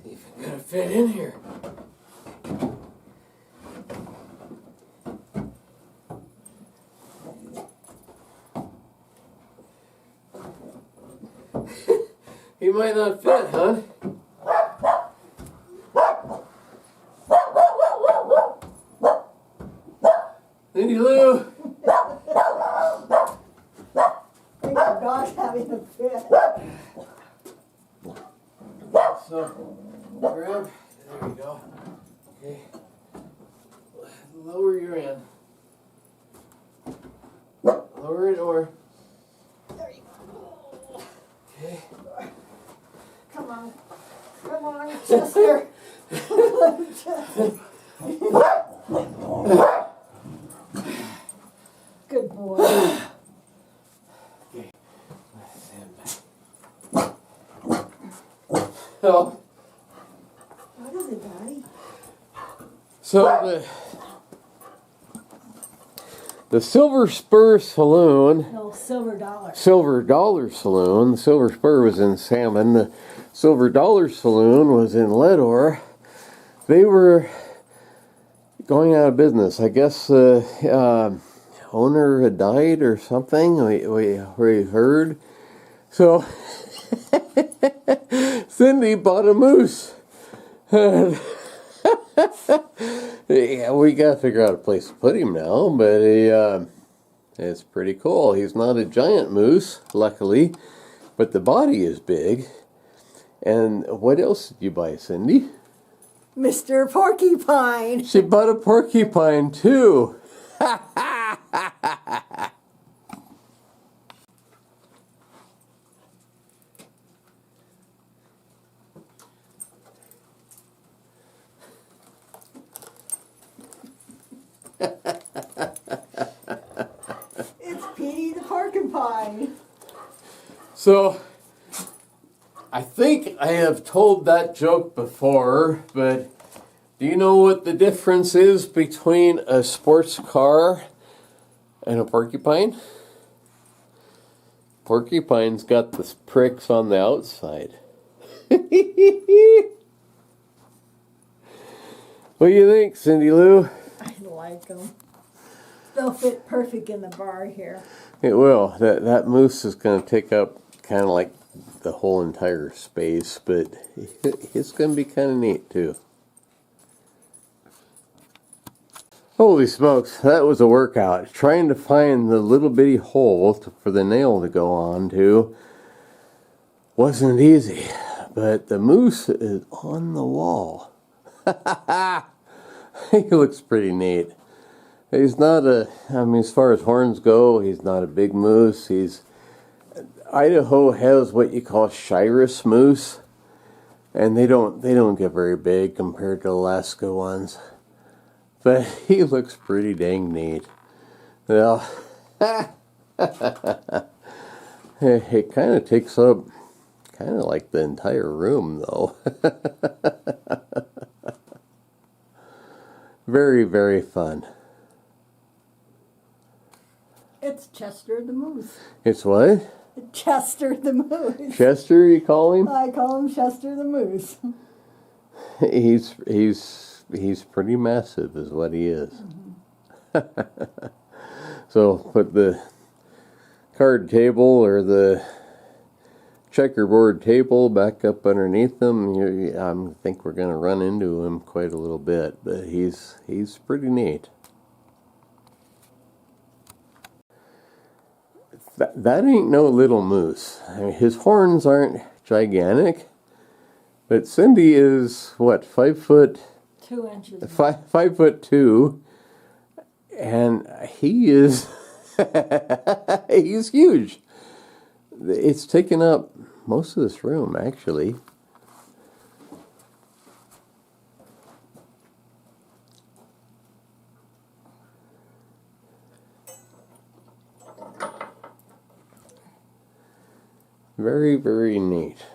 even gonna fit in here. He might not fit, huh? Cindy Lou! I think the dog's having a fit. So, grab. There you go. Okay. Lower your end. Lower it over. There you go. Okay. Come on. Come on, Chester. Good boy. Okay. Stand back. So, What is it, Daddy? so the Silver Spur Saloon. No, silver dollar. Silver Dollar Saloon. The Silver Spur was in Salmon. The Silver Dollar Saloon was in Leadore. They were going out of business. I guess the owner had died or something. We heard. So Cindy bought a moose. Yeah, we got to figure out a place to put him now, but it's pretty cool. He's not a giant moose, luckily, but the body is big. And what else did you buy, Cindy? Mr. Porcupine. She bought a porcupine, too. It's Petey the Porcupine. So, I think I have told that joke before, but do you know what the difference is between a sports car and a porcupine? Porcupine's got the pricks on the outside. What do you think, Cindy Lou? I like them. They'll fit perfect in the bar here. It will. That moose is going to take up kind of like the whole entire space, but it's going to be kind of neat too. Holy smokes, that was a workout. Trying to find the little bitty hole for the nail to go on to wasn't easy, but the moose is on the wall. He looks pretty neat. He's not as far as horns go, he's not a big moose. Idaho has what you call Shiras moose, and they don't get very big compared to Alaska ones. But he looks pretty dang neat. Well, it kind of takes up kind of like the entire room, though. Very, very fun. It's Chester the Moose. It's what? Chester the Moose. Chester, you call him? I call him Chester the Moose. He's pretty massive, is what he is. Mm-hmm. So put the card table or the checkerboard table back up underneath him. I think we're going to run into him quite a little bit, but he's pretty neat. That ain't no little moose. I mean, his horns aren't gigantic, but Cindy is what, 5 foot? 2 inches. 5'2", and he is he's huge. It's taken up most of this room, actually. Very, very neat.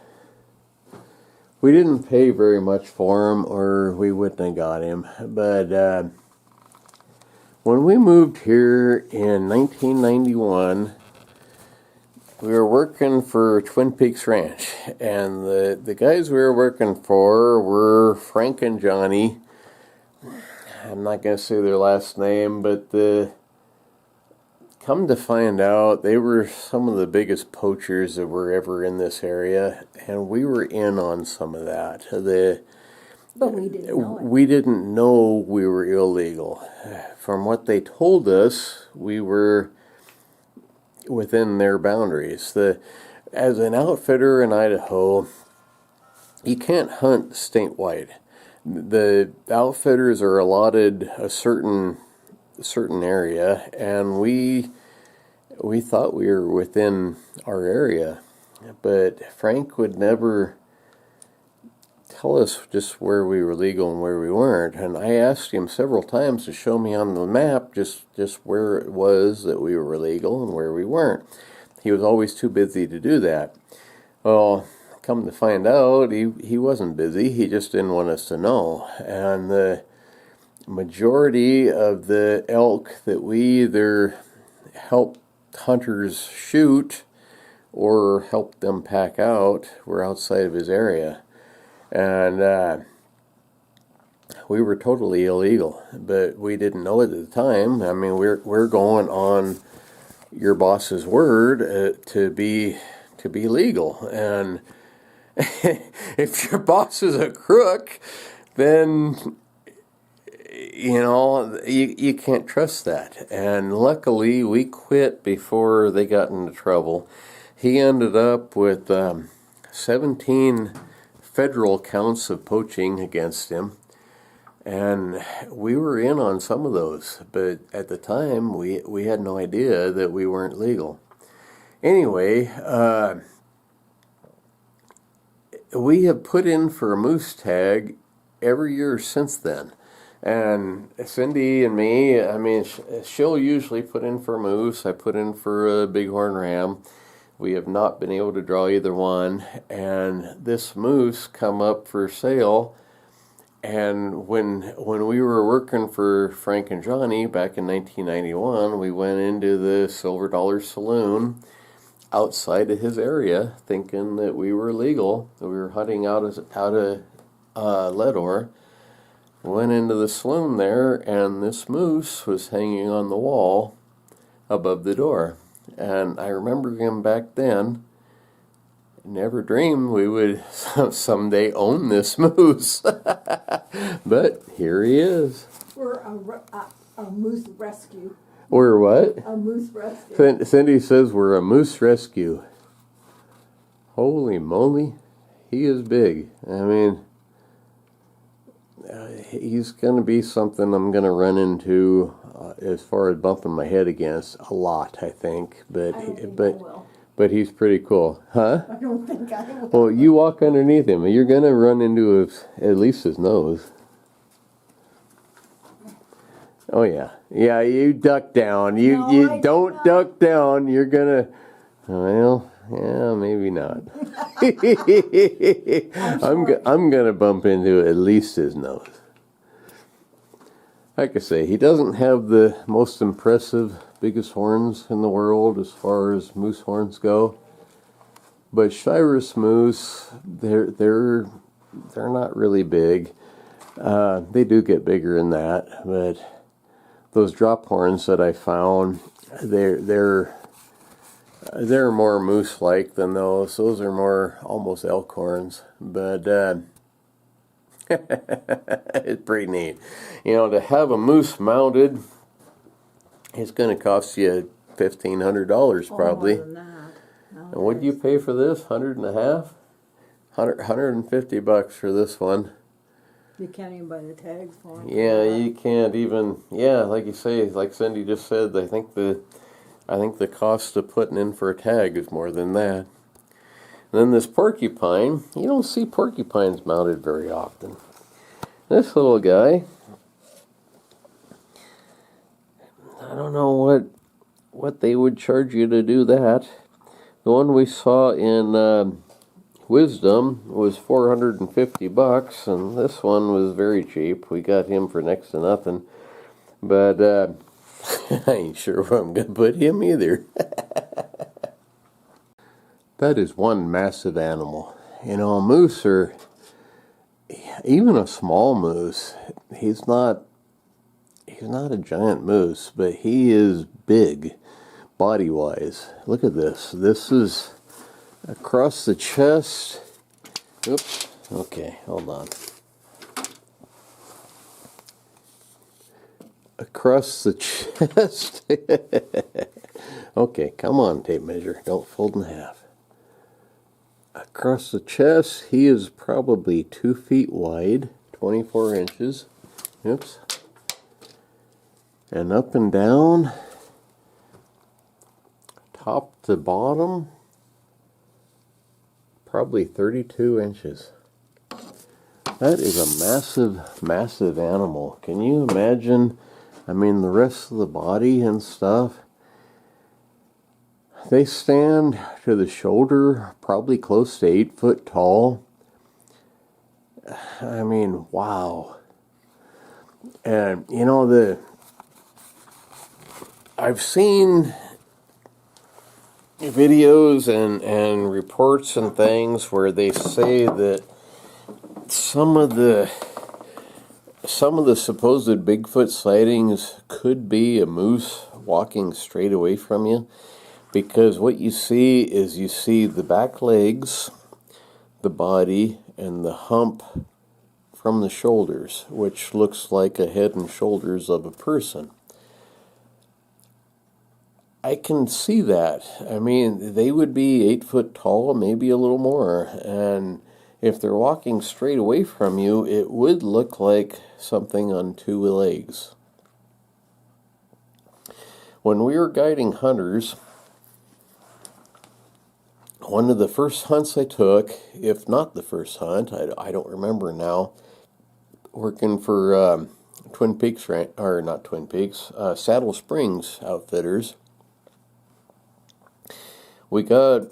We didn't pay very much for him, or we wouldn't have got him. But when we moved here in 1991, we were working for Twin Peaks Ranch, and the guys we were working for were Frank and Johnny. I'm not going to say their last name, but come to find out, they were some of the biggest poachers that were ever in this area, and we were in on some of that. But we didn't know it. We didn't know we were illegal. From what they told us, we were within their boundaries. As an outfitter in Idaho, you can't hunt statewide. The outfitters are allotted a certain area, and we thought we were within our area, but Frank would never tell us just where we were legal and where we weren't. And I asked him several times to show me on the map just where it was that we were legal and where we weren't. He was always too busy to do that. Well, come to find out, he wasn't busy. He just didn't want us to know. And the majority of the elk that we either helped hunters shoot or helped them pack out were outside of his area. And we were totally illegal, but we didn't know it at the time. I mean, we're going on your boss's word to be legal, and if your boss is a crook, then you can't trust that. And luckily, we quit before they got into trouble. He ended up with 17 federal counts of poaching against him, and we were in on some of those, but at the time we had no idea that we weren't legal. Anyway, we have put in for a moose tag every year since then, and Cindy and me, I mean, she'll usually put in for a moose. I put in for a bighorn ram. We have not been able to draw either one, and this moose come up for sale. And when we were working for Frank and Johnny back in 1991, we went into the Silver Dollar Saloon outside of his area, thinking that we were legal. We were hunting out of Leadore. Went into the saloon there, and this moose was hanging on the wall above the door. And I remember him back then. Never dreamed we would someday own this moose. But here he is. We're a moose rescue. We're what? A moose rescue. Cindy says we're a moose rescue. Holy moly. He is big. I mean, he's going to be something I'm going to run into as far as bumping my head against a lot, I think. But I don't think I will. But he's pretty cool. Huh? I don't think I will. Well, you walk underneath him, and you're going to run into at least his nose. Oh, yeah. Yeah, you duck down. You don't duck down. You're going to, well, yeah, maybe not. I'm going to bump into at least his nose. Like I say, he doesn't have the most impressive, biggest horns in the world as far as moose horns go. But Shiras moose, they're not really big. They do get bigger than that, but those drop horns that I found, they're more moose-like than those. Those are more almost elk horns, but it's pretty neat. To have a moose mounted, it's going to cost you $1,500 probably. More than that. And what do you pay for this? $150 for this one. You can't even buy the tags for it. Yeah, you can't even. Yeah, like you say, like Cindy just said, I think the cost of putting in for a tag is more than that. And then this porcupine, you don't see porcupines mounted very often. This little guy, I don't know what they would charge you to do that. The one we saw in Wisdom was $450, and this one was very cheap. We got him for next to nothing. But I ain't sure where I'm going to put him either. That is one massive animal. You know, a moose, or even a small moose, he's not a giant moose, but he is big body-wise. Look at this. This is across the chest. Oops. Okay, hold on. Across the chest. Okay, come on, tape measure. Don't fold in half. Across the chest, he is probably 2 feet wide, 24 inches. Oops. And up and down, top to bottom, probably 32 inches. That is a massive, massive animal. Can you imagine? I mean, the rest of the body and stuff. They stand to the shoulder, probably close to 8 foot tall. I mean, wow. And, you know, I've seen videos and reports and things where they say that some of the supposed Bigfoot sightings could be a moose walking straight away from you, because what you see is you see the back legs, the body, and the hump from the shoulders, which looks like a head and shoulders of a person. I can see that. I mean, they would be 8 foot tall, maybe a little more, and if they're walking straight away from you, it would look like something on 2 legs. When we were guiding hunters, one of the first hunts I took, if not the first hunt, I don't remember now, working for Twin Peaks, or not Twin Peaks, Saddle Springs Outfitters. We got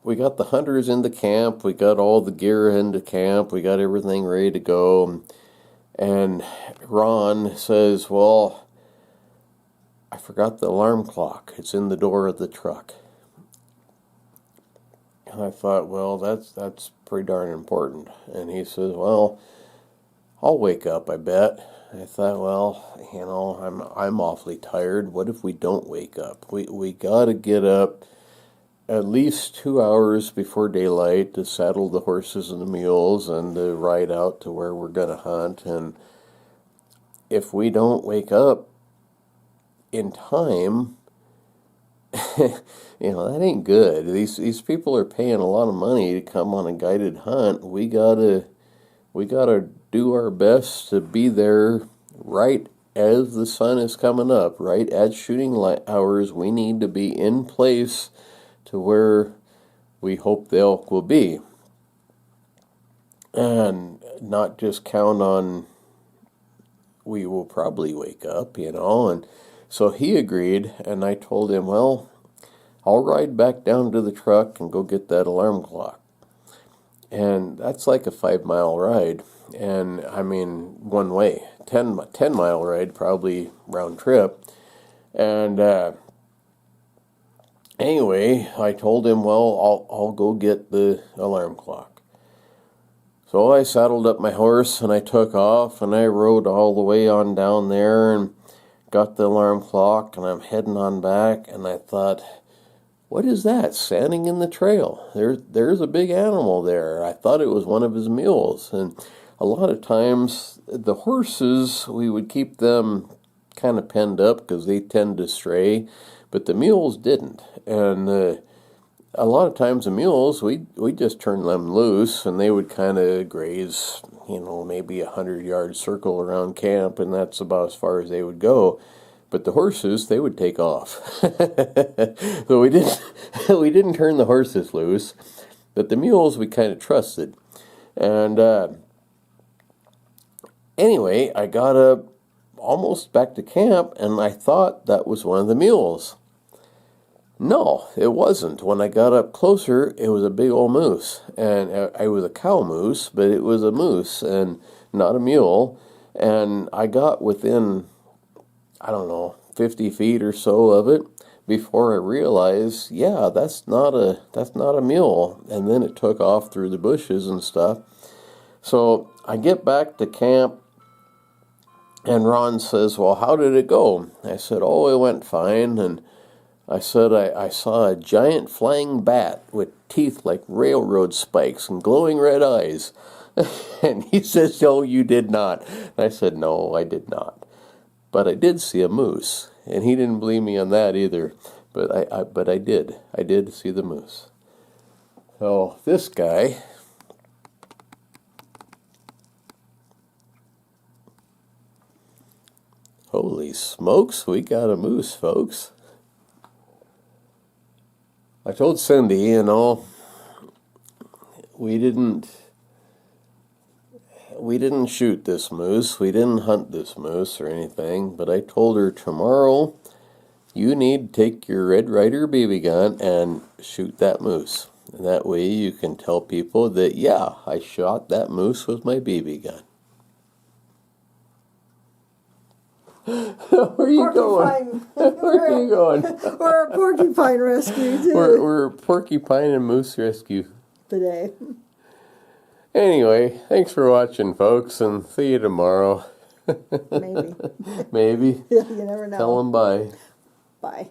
the hunters into camp. We got all the gear into camp. We got everything ready to go. And Ron says, "Well, I forgot the alarm clock. It's in the door of the truck." And I thought, well, that's pretty darn important. And he says, "Well, I'll wake up, I bet." I thought, well, you know, I'm awfully tired. What if we don't wake up? We got to get up at least 2 hours before daylight to saddle the horses and the mules and to ride out to where we're going to hunt. And if we don't wake up in time, you know, that ain't good. These people are paying a lot of money to come on a guided hunt. We gotta do our best to be there right as the sun is coming up, right at shooting light hours. We need to be in place to where we hope the elk will be, and not just count on we will probably wake up, you know. And so he agreed, and I told him, well, I'll ride back down to the truck and go get that alarm clock. And that's like a 5-mile ride, and I mean one way, 10-mile ride probably round trip. And anyway, I told him, well, I'll go get the alarm clock. So I saddled up my horse and I took off and I rode all the way on down there and got the alarm clock, and I'm heading on back, and I thought, what is that standing in the trail? There's a big animal there. I thought it was one of his mules. And a lot of times the horses, we would keep them kind of penned up because they tend to stray, but the mules didn't. And a lot of times the mules, we just turn them loose and they would kind of graze, you know, maybe 100-yard circle around camp, and that's about as far as they would go. But the horses, they would take off. So we didn't turn the horses loose, but the mules we kind of trusted. And anyway, I got up almost back to camp, and I thought that was one of the mules. No, it wasn't. When I got up closer, it was a big old moose. And it was a cow moose, but it was a moose and not a mule. And I got within, I don't know, 50 feet or so of it. before I realized, yeah, that's not a mule. And then it took off through the bushes and stuff. So I get back to camp, and Ron says, well, how did it go? I said, oh, it went fine. And I said, I saw a giant flying bat with teeth like railroad spikes and glowing red eyes. And he says, oh, you did not. And I said, no, I did not. But I did see a moose. And he didn't believe me on that either. But I did. I did see the moose. So this guy... Holy smokes, we got a moose, folks. I told Cindy, we didn't shoot this moose. We didn't hunt this moose or anything. But I told her, tomorrow you need to take your Red Ryder BB gun and shoot that moose. And that way you can tell people that, yeah, I shot that moose with my BB gun. Where are you going? Where are you going? We're a porcupine rescue, too. We're a porcupine and moose rescue today. Anyway, thanks for watching, folks, and see you tomorrow. Maybe. Maybe. You never know. Tell them bye. Bye.